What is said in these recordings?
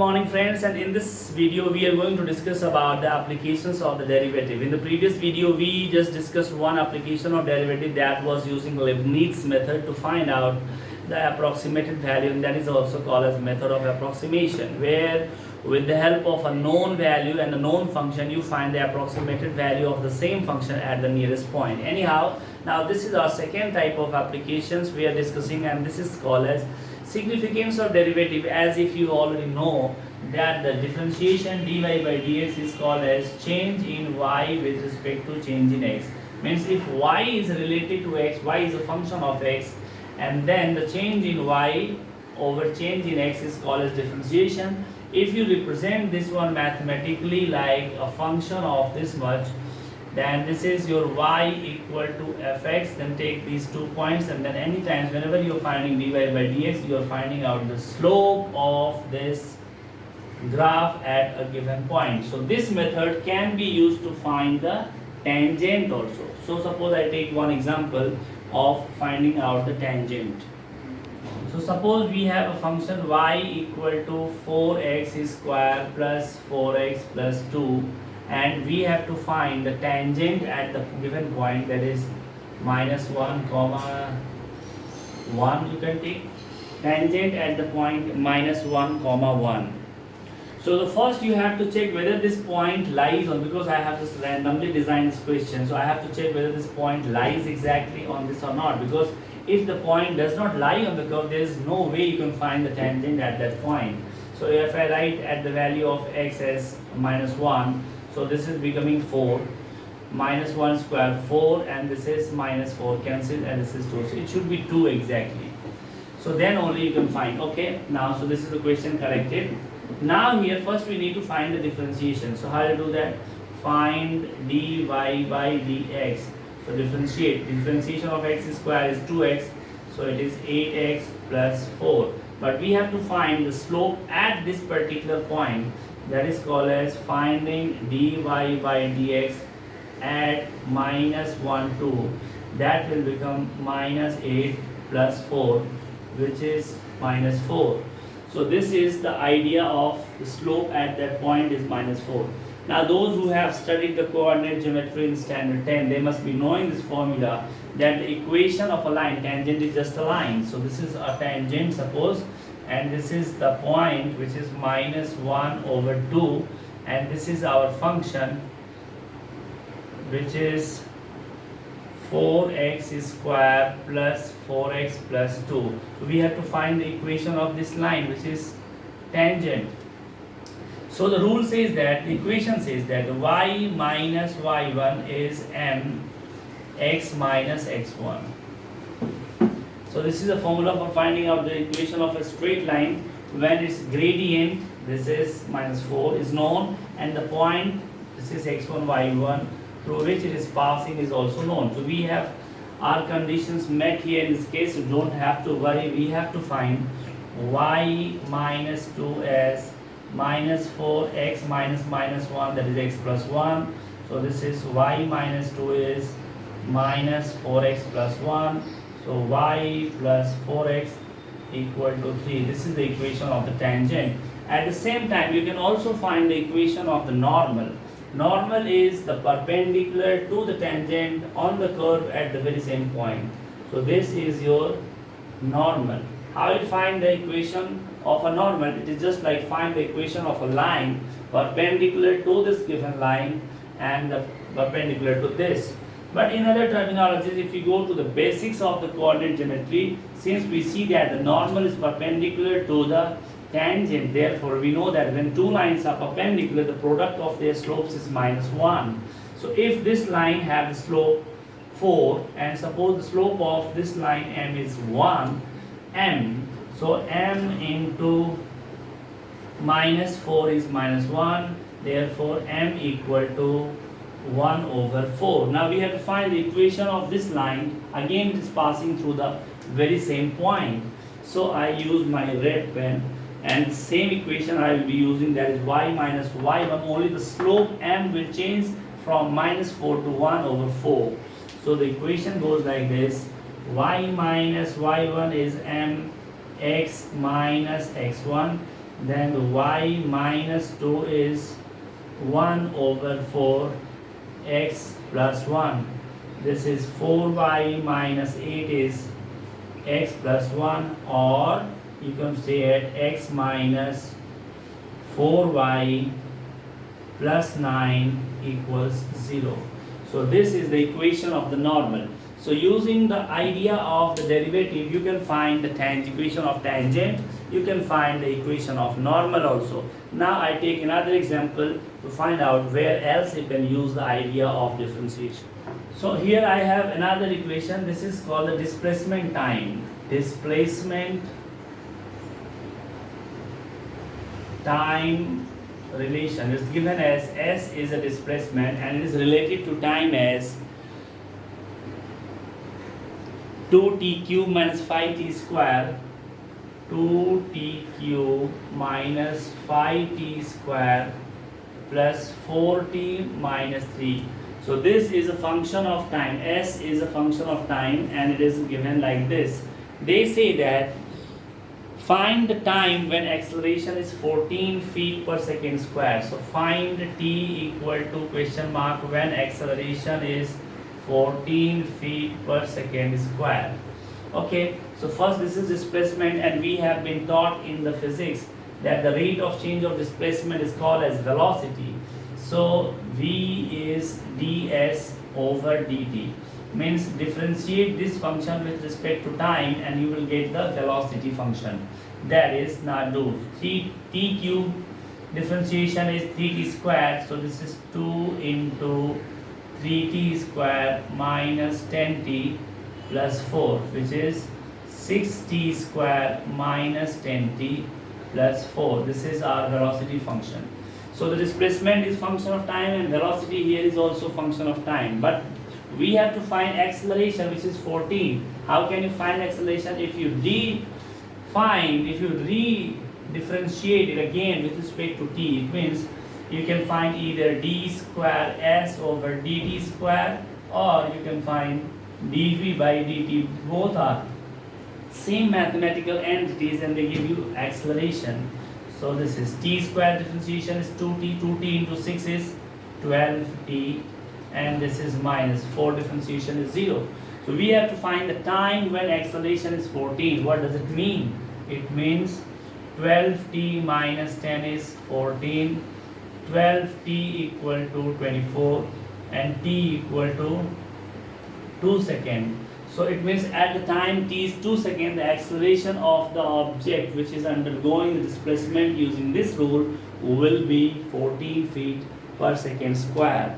morning friends, and in this video we are going to discuss about the applications of the derivative. In the previous video we just discussed one application of derivative, that was using Leibniz method to find out the approximated value, and that is also called as method of approximation, where with the help of a known value and a known function you find the approximated value of the same function at the nearest point. Anyhow, now this is our second type of applications we are discussing, and this is called as significance of derivative. As if you already know that the differentiation dy by dx is called as change in y with respect to change in x. Means if y is related to x, y is a function of x, and then the change in y over change in x is called as differentiation. If you represent this one mathematically like a function of this much, then this is your y equal to fx. Then take these 2 points, and then any times whenever you are finding dy by dx, you are finding out the slope of this graph at a given point. So this method can be used to find the tangent also. So suppose I take one example of finding out the tangent. So suppose we have a function y equal to 4x square plus 4x plus 2, and we have to find the tangent at the given point, that is minus 1 comma 1. You can take tangent at the point minus 1 comma 1. So the first you have to check whether this point lies on, because I have just randomly designed this question, so I have to check whether this point lies exactly on this or not, because if the point does not lie on the curve, there is no way you can find the tangent at that point. So if I write at the value of x as minus 1, so this is becoming 4, minus 1 square 4, and this is minus 4 cancelled, and this is 2. So it should be 2 exactly. So then only you can find. Okay, now so this is the question corrected. Now here first we need to find the differentiation. So how to do that? Find dy by dx. So differentiation of x square is 2x, so it is 8x plus 4. But we have to find the slope at this particular point, that is called as finding dy by dx at minus 1 2. That will become minus 8 plus 4, which is minus 4. So this is the idea of the slope at that point is minus 4. Now those who have studied the coordinate geometry in standard 10, they must be knowing this formula, that the equation of a line, tangent is just a line. So this is a tangent suppose, and this is the point which is minus 1 over 2, and this is our function which is 4x square plus 4x plus 2. So we have to find the equation of this line which is tangent. So the rule says that, the equation says that y minus y1 is m x minus x1. So this is the formula for finding out the equation of a straight line when its gradient, this is minus 4, is known, and the point, this is x1 y1, through which it is passing, is also known. So we have our conditions met here in this case, so don't have to worry. We have to find y minus 2 as minus 4x minus 1, that is x plus 1. So this is y minus 2 is minus 4x plus 1. So y plus 4x equal to 3. This is the equation of the tangent. At the same time, you can also find the equation of the normal. Normal is the perpendicular to the tangent on the curve at the very same point. So this is your normal. How you find the equation of a normal? It is just like find the equation of a line perpendicular to this given line and the perpendicular to this. But in other terminologies, if you go to the basics of the coordinate geometry, since we see that the normal is perpendicular to the tangent, therefore we know that when two lines are perpendicular, the product of their slopes is minus 1. So if this line has the slope 4, and suppose the slope of this line m is 1, m, so m into minus 4 is minus 1, therefore m equal to 1 over 4. Now we have to find the equation of this line. Again it is passing through the very same point. So I use my red pen, and same equation I will be using, that is y minus y1, only the slope m will change from minus 4 to 1 over 4. So the equation goes like this: y minus y1 is m x minus x1, then the y minus 2 is 1 over 4 x plus 1. This is 4y minus 8 is x plus 1, or you can say at x minus 4y plus 9 equals 0. So this is the equation of the normal. So using the idea of the derivative, you can find the equation of tangent, you can find the equation of normal also. Now I take another example to find out where else you can use the idea of differentiation. So here I have another equation. This is called the displacement time. Displacement time relation is given as s is a displacement and it is related to time as 2t cube minus 5t square, 2t cube minus 5t square plus 4t minus 3. So this is a function of time. S is a function of time and it is given like this. They say that find the time when acceleration is 14 feet per second square. So find t equal to question mark when acceleration is 14 feet per second square. Okay, so first this is displacement, and we have been taught in the physics that the rate of change of displacement is called as velocity. So v is ds over dt, means differentiate this function with respect to time and you will get the velocity function. That is, now do 3t cube differentiation is 3t squared, so this is 2 into 3t square minus 10t plus 4, which is 6t square minus 10t plus 4. This is our velocity function. So the displacement is function of time and velocity here is also function of time. But we have to find acceleration, which is 14. How can you find acceleration? If you re-differentiate it again with respect to t, it means you can find either d square s over dt square, or you can find dv by dt. Both are same mathematical entities and they give you acceleration. So this is t square differentiation is 2t, 2t into 6 is 12t, and this is minus 4 differentiation is 0. So we have to find the time when acceleration is 14. What does it mean? It means 12t minus 10 is 14, 12t equal to 24 and t equal to 2 seconds. So it means at the time t is 2 seconds, the acceleration of the object which is undergoing the displacement using this rule will be 14 feet per second square.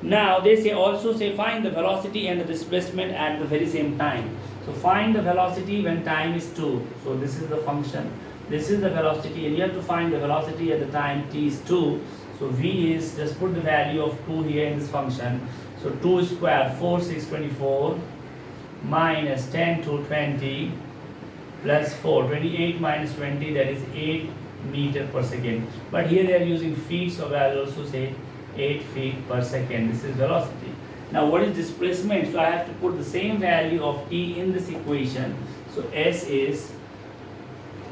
Now they say also say find the velocity and the displacement at the very same time. So find the velocity when time is 2. So this is the function. This is the velocity and you have to find the velocity at the time t is 2. So v is, just put the value of 2 here in this function. So 2 square 4 6 24 minus 10 to 20 plus 4 28 minus 20, that is 8 meter per second. But here they are using feet, so I will also say 8 feet per second. This is velocity. Now what is displacement? So I have to put the same value of t in this equation. So s is,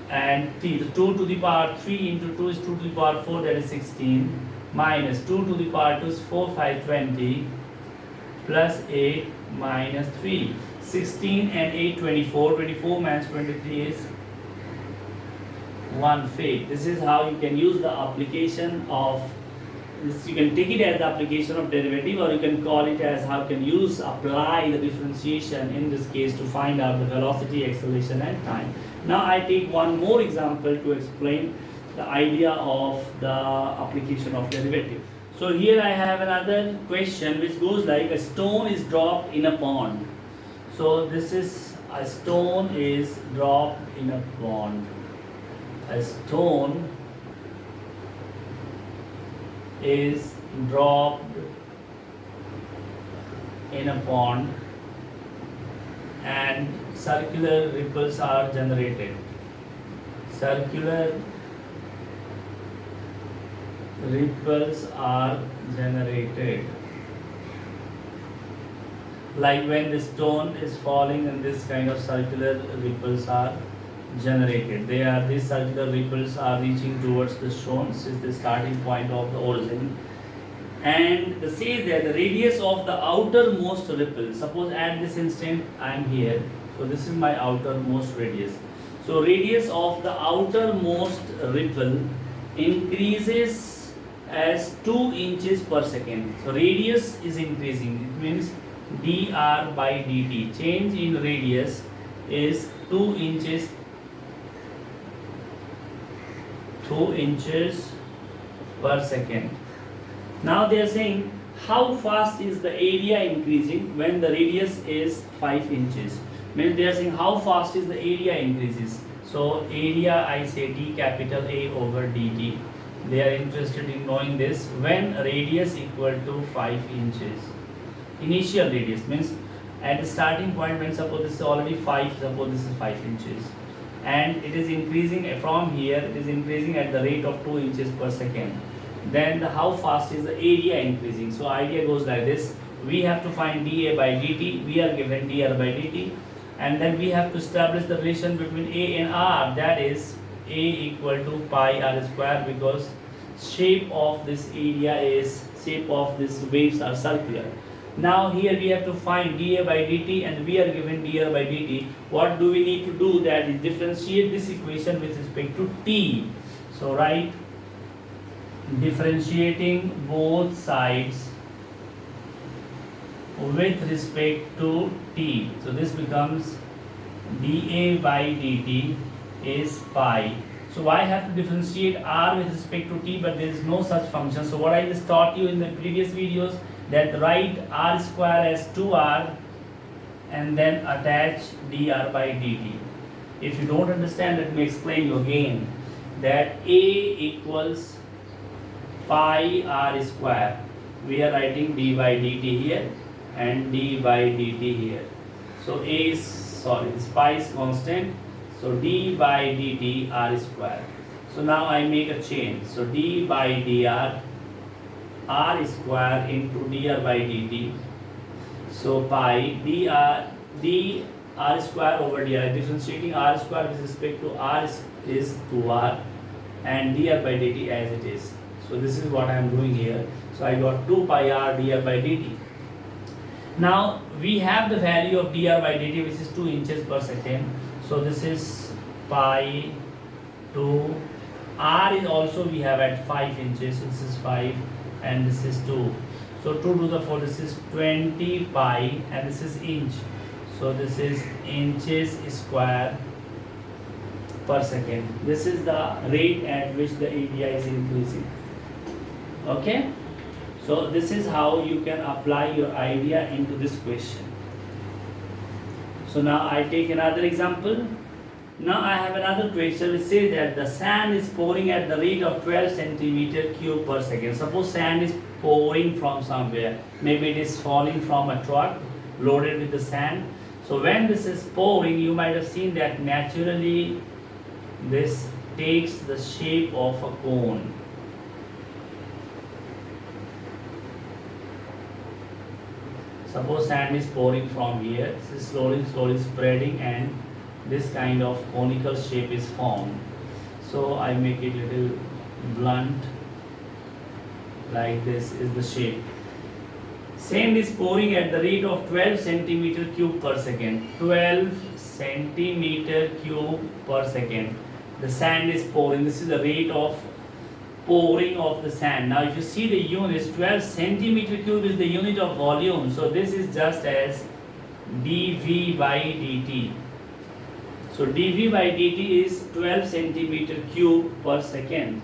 and t, the 2 to the power 3 into 2 is 2 to the power 4, that is 16, minus 2 to the power 2 is 4 5 20 plus 8 minus 3. 16 and 8 24, 24 minus 23 is 1 feet. This is how you can use the application of this. You can take it as the application of derivative, or you can call it as how you can apply the differentiation in this case to find out the velocity, acceleration and time. Now I take one more example to explain the idea of the application of derivative. So here I have another question which goes like, a stone is dropped in a pond. So this is, a stone is dropped in a pond. A stone is dropped in a pond and circular ripples are generated. Circular ripples are generated. Like when the stone is falling and this kind of circular ripples are generated. They are, these circular ripples are reaching towards the stone. This is the starting point of the origin. And they say that the radius of the outermost ripple, suppose at this instant I am here, so this is my outermost radius. So radius of the outermost ripple increases as 2 inches per second. So radius is increasing. It means dr by dt. Change in radius is 2 inches per second. Now they are saying how fast is the area increasing when the radius is 5 inches. Means they are saying how fast is the area increases. So area, I say d capital A over dt. They are interested in knowing this when radius equal to 5 inches. Initial radius means at the starting point, when suppose this is already 5, suppose this is 5 inches, and it is increasing from here, it is increasing at the rate of 2 inches per second. Then how fast is the area increasing? So idea goes like this: we have to find dA by dt. We are given dr by dt, and then we have to establish the relation between A and R, that is A equal to pi r square, because shape of this area is, shape of these waves are circular. Now here we have to find dA by dt, and we are given dr by dt. What do we need to do? That is differentiate this equation with respect to t. So write differentiating both sides with respect to t. So this becomes dA by dt is pi. So I have to differentiate r with respect to t, but there is no such function. So what I just taught you in the previous videos, that write r square as 2r and then attach dr by dt. If you don't understand, let me explain you again, that A equals pi r square. We are writing d by dt here and d by dt here. So A is, sorry, this pi is constant. So d by dt r square. So now I make a change. So d by dr r square into dr by dt. So pi dr square over dr. Differentiating r square with respect to r is 2r and dr by dt as it is. So this is what I am doing here. So I got 2 pi r dr by dt. Now we have the value of dr by dt, which is 2 inches per second. So this is pi 2. R is also we have at 5 inches. So this is 5 and this is 2. So 2 to the 4, this is 20 pi and this is inch. So this is inches square per second. This is the rate at which the area is increasing. Okay. So this is how you can apply your idea into this question. So now I take another example. Now I have another question which says that the sand is pouring at the rate of 12 centimeter cube per second. Suppose sand is pouring from somewhere. Maybe it is falling from a truck loaded with the sand. So when this is pouring, you might have seen that naturally this takes the shape of a cone. Suppose sand is pouring from here. This is slowly spreading, and this kind of conical shape is formed. So I make it a little blunt, like this is the shape. Sand is pouring at the rate of 12 centimeter cube per second. 12 centimeter cube per second. The sand is pouring. This is the rate of pouring of the sand. Now if you see the units, 12 centimeter cube is the unit of volume. So this is just as dV by dt. So dV by dt is 12 centimeter cube per second.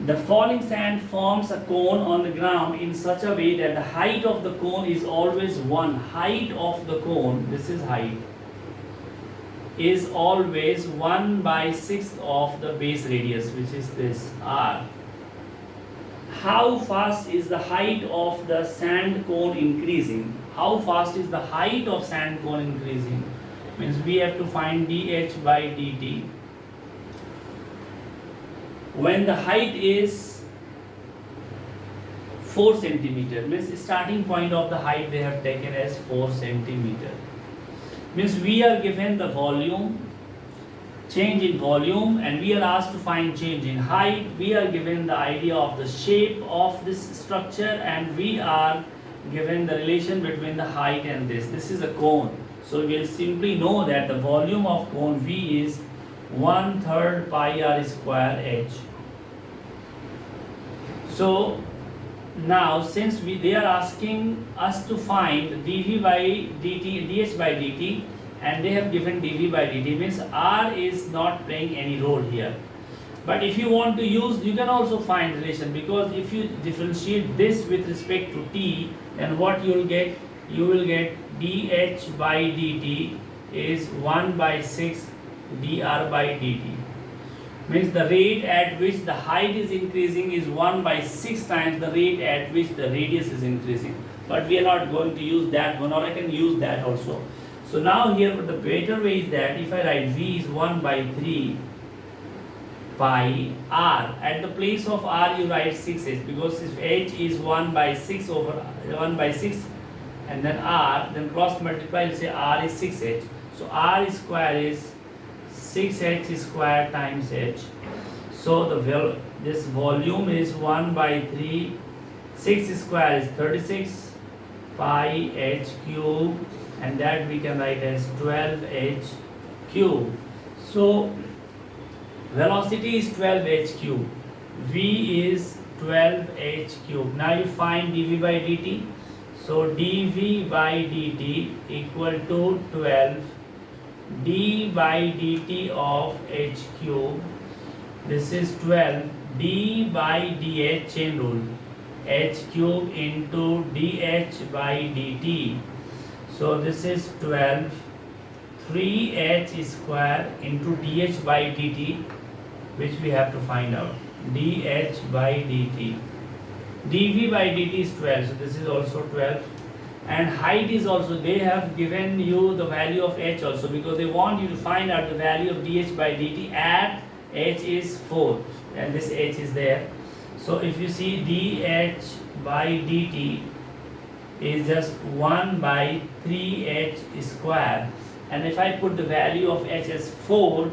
The falling sand forms a cone on the ground in such a way that the height of the cone is always 1. Height of the cone, this is height, is always 1/6 of the base radius, which is this r. How fast is the height of the sand cone increasing? How fast is the height of sand cone increasing? Means we have to find dh by dt. When the height is 4 centimeter, means starting point of the height they have taken as 4 centimeter. Means we are given the volume, change in volume, and we are asked to find change in height. We are given the idea of the shape of this structure, and we are given the relation between the height and this. This is a cone. So we'll simply know that the volume of cone V is 1/3 pi r square h. So now since they are asking us to find dV by dt, dH by dt, and they have given dV by dt, means r is not playing any role here. But if you want to use, you can also find relation, because if you differentiate this with respect to t, then what you will get? You will get dH by dt is 1/6 dr by dt. Means the rate at which the height is increasing is 1/6 times the rate at which the radius is increasing. But we are not going to use that one, or I can use that also. So now here the better way is that if I write V is 1/3 pi r, at the place of r you write 6h, because if h is 1/6 over 1/6 and then r, then cross multiply, you say r is 6h. So r square is 6h square times h. So this volume is 1/3, 6 square is 36 pi h cube, and that we can write as 12h cube. So velocity is 12h cube, V is 12h cube. Now you find dV by dt. So dV by dt equal to 12 d by dt of h cube. This is 12 d by dh, chain rule, h cube into dH by dt. So this is 12 3h square into dH by dt, which we have to find out, dH by dt. dV by dt is 12, so this is also 12. And height is also, they have given you the value of h also, because they want you to find out the value of dH by dt at h is 4, and this h is there. So if you see, dH by dt is just 1/3h square, and if I put the value of h as 4,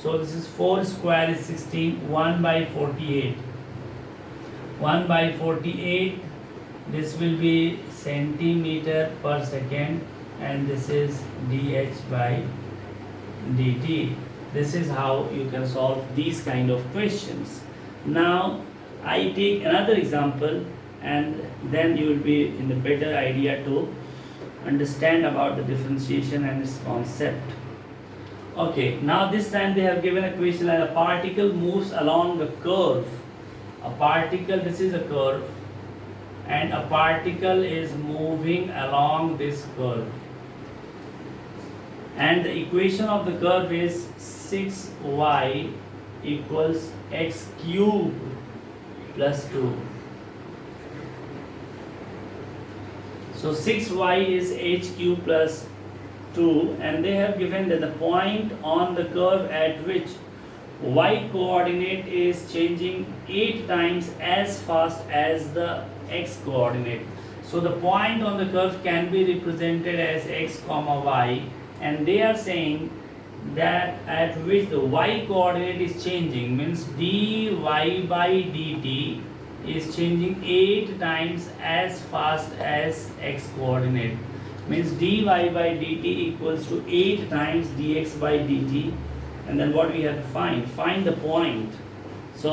so this is 4 square is 16, 1/48. 1/48, this will be centimeter per second, and this is dH by dt. This is how you can solve these kind of questions. Now I take another example, and then you will be in a better idea to understand about the differentiation and its concept. Okay, now this time they have given a question that a particle moves along the curve. A particle, this is a curve, and a particle is moving along this curve, and the equation of the curve is 6y equals x cube plus 2. So 6y is h cube plus 2, and they have given that the point on the curve at which y coordinate is changing 8 times as fast as the x coordinate. So the point on the curve can be represented as x comma y, and they are saying that at which the y coordinate is changing, means dy by dt is changing 8 times as fast as x coordinate, means dy by dt equals to 8 times dx by dt. And then what we have to find the point. So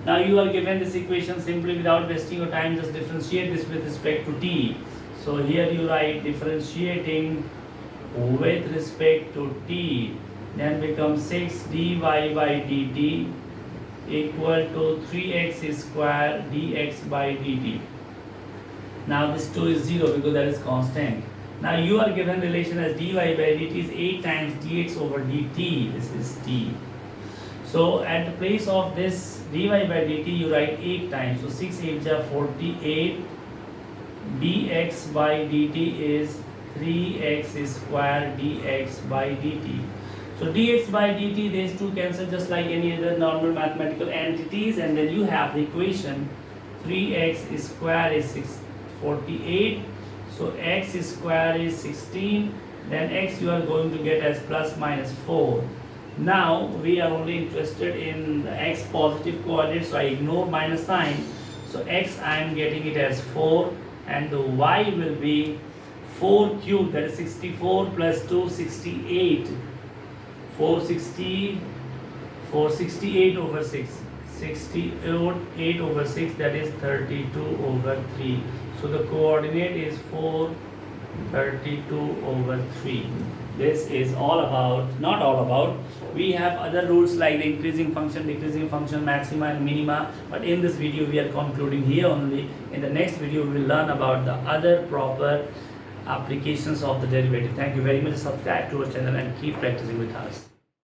now you are given this equation, simply without wasting your time, just differentiate this with respect to t. So here you write differentiating with respect to t, then becomes 6 dy by dt equal to 3x square dx by dt. Now this 2 is 0 because that is constant. Now you are given relation as dy by dt is 8 times dx over dt. This is t. So at the place of this dy by dt you write 8 times. So 6 8 is 48. dx by dt is 3x square dx by dt. So dx by dt, these two cancel just like any other normal mathematical entities, and then you have the equation 3x square is 48. So x square is 16, then x you are going to get as plus minus 4. Now we are only interested in the x positive coordinate, so I ignore minus sign. So x I am getting it as 4, and the y will be 4 cubed, that is 64 plus 2, 68. 468 over 6. 68 over 6, that is 32 over 3. So the coordinate is 4, 32 over 3. This is all about, not all about, we have other rules like the increasing function, decreasing function, maxima and minima, but in this video we are concluding here only. In the next video we will learn about the other proper applications of the derivative. Thank you very much. Subscribe to our channel and keep practicing with us.